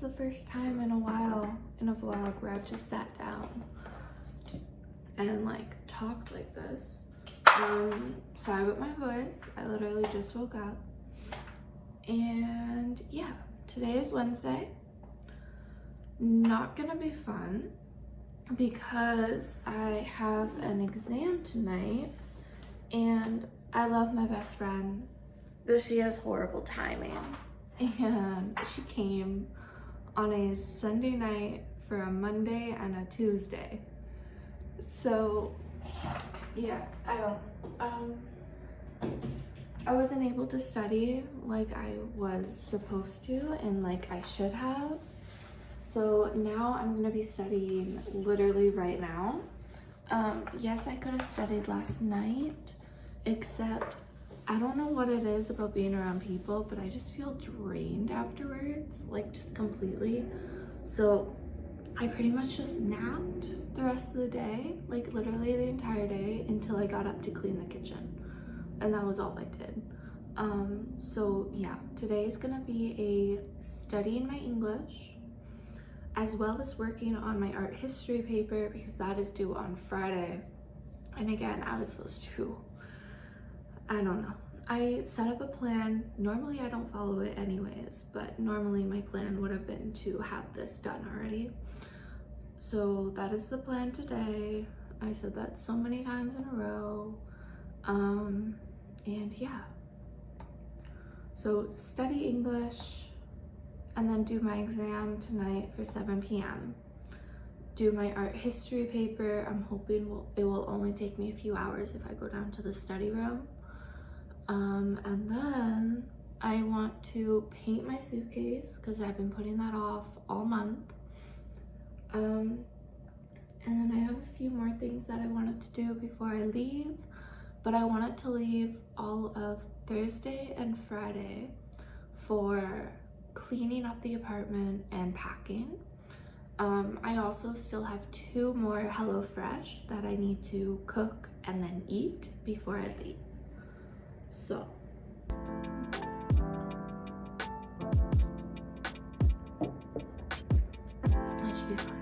the first time in a while in a vlog where I've just sat down and like talked like this. Sorry about my voice. I literally just woke up. And yeah, today is Wednesday. Not gonna be fun because I have an exam tonight and I love my best friend, but she has horrible timing. And she came on a Sunday night for a Monday and a Tuesday. So yeah, I wasn't able to study like I was supposed to and like I should have. So now I'm gonna be studying literally right now. Yes, I could have studied last night, except I don't know what it is about being around people, but I just feel drained afterwards, like just completely. So I pretty much just napped the rest of the day, like literally the entire day until I got up to clean the kitchen. And that was all I did. So yeah, today is gonna be a studying my English, as well as working on my art history paper because that is due on Friday. And again, I was supposed to, I don't know. I set up a plan. Normally I don't follow it anyways, but normally my plan would have been to have this done already. So that is the plan today. I said that so many times in a row. And yeah. So study English and then do my exam tonight for 7 p.m. Do my art history paper. I'm hoping it will only take me a few hours if I go down to the study room. And then I want to paint my suitcase because I've been putting that off all month. And then I have a few more things that I wanted to do before I leave, but I wanted to leave all of Thursday and Friday for cleaning up the apartment and packing. I also still have 2 more HelloFresh that I need to cook and then eat before I leave. So that should be fun.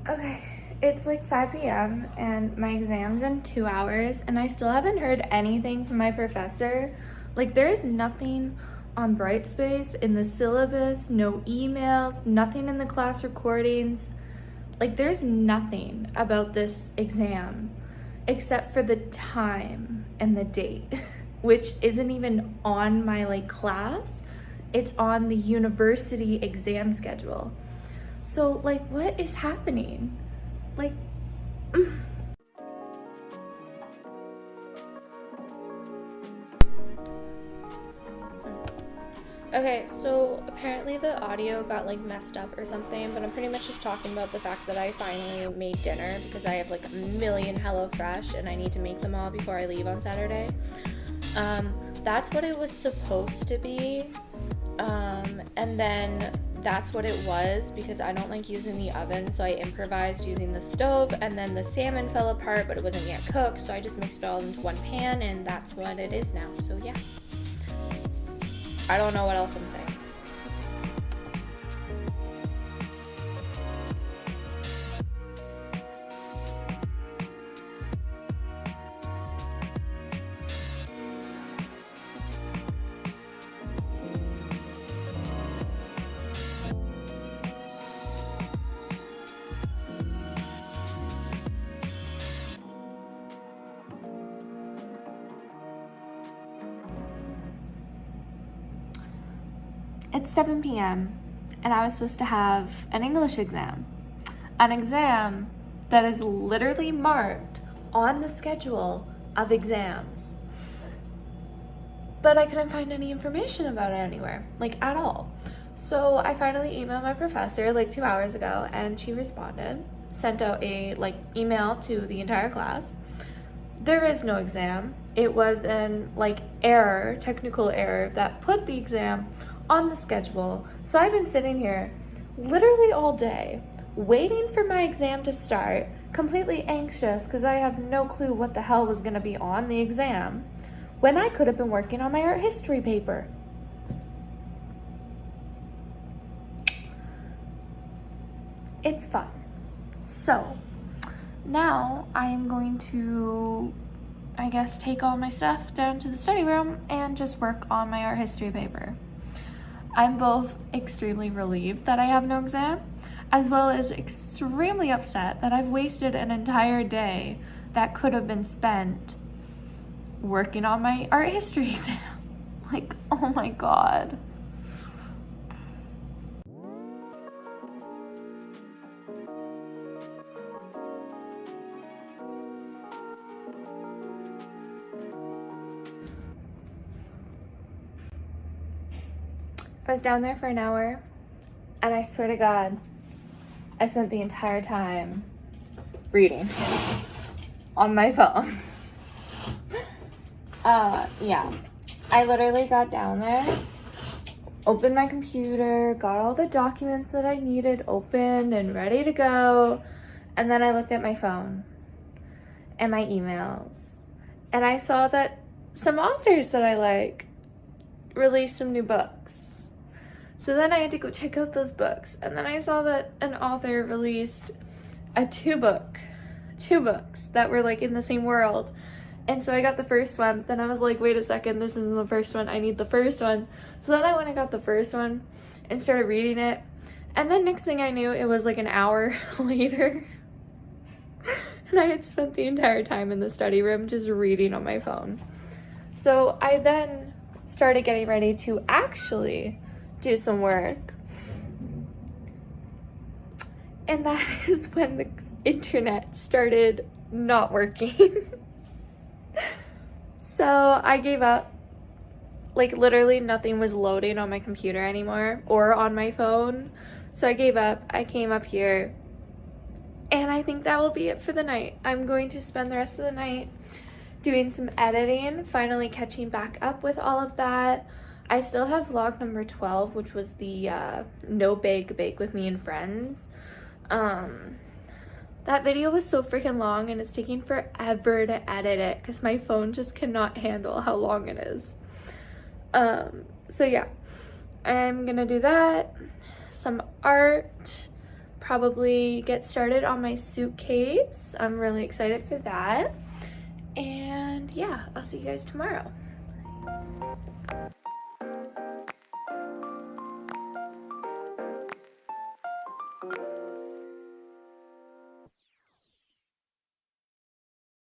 Okay, it's like 5 p.m. and my exam's in 2 hours and I still haven't heard anything from my professor. Like, there is nothing on Brightspace in the syllabus, no emails, nothing in the class recordings. Like, there's nothing about this exam except for the time and the date, which isn't even on my like class. It's on the university exam schedule. So like, what is happening? Like, okay, so apparently the audio got like messed up or something, but I'm pretty much just talking about the fact that I finally made dinner because I have like a million HelloFresh and I need to make them all before I leave on Saturday. That's what it was supposed to be. And then that's what it was because I don't like using the oven, so I improvised using the stove, and then the salmon fell apart, but it wasn't yet cooked, so I just mixed it all into one pan, and that's what it is now. So yeah, I don't know what else I'm saying. It's 7 p.m. and I was supposed to have an English exam. An exam that is literally marked on the schedule of exams. But I couldn't find any information about it anywhere, like at all. So I finally emailed my professor like 2 hours ago and she responded, sent out a like email to the entire class. There is no exam. It was an like error, technical error that put the exam on the schedule. So I've been sitting here literally all day waiting for my exam to start, completely anxious because I have no clue what the hell was going to be on the exam when I could have been working on my art history paper. It's fun. So now I'm going to, I guess, take all my stuff down to the study room and just work on my art history paper. I'm both extremely relieved that I have no exam, as well as extremely upset that I've wasted an entire day that could have been spent working on my art history exam. Like, oh my God. I was down there for an hour, and I swear to God, I spent the entire time reading on my phone. Yeah, I literally got down there, opened my computer, got all the documents that I needed opened and ready to go, and then I looked at my phone and my emails, and I saw that some authors that I like released some new books. So then I had to go check out those books, and then I saw that an author released two books that were like in the same world. And so I got the first one, but then I was like, wait a second, this isn't the first one, I need the first one. So then I went and got the first one and started reading it, and then next thing I knew, it was like an hour later, and I had spent the entire time in the study room just reading on my phone. So I then started getting ready to actually do some work, and that is when the internet started not working. So I gave up. Like, literally nothing was loading on my computer anymore or on my phone, so I gave up. I came up here, and I think that will be it for the night. I'm going to spend the rest of the night doing some editing, finally catching back up with all of that. I still have vlog number 12, which was the no bake with me and friends. That video was so freaking long, and it's taking forever to edit it because my phone just cannot handle how long it is. So yeah, I'm gonna do that, some art, probably get started on my suitcase. I'm really excited for that. And yeah, I'll see you guys tomorrow.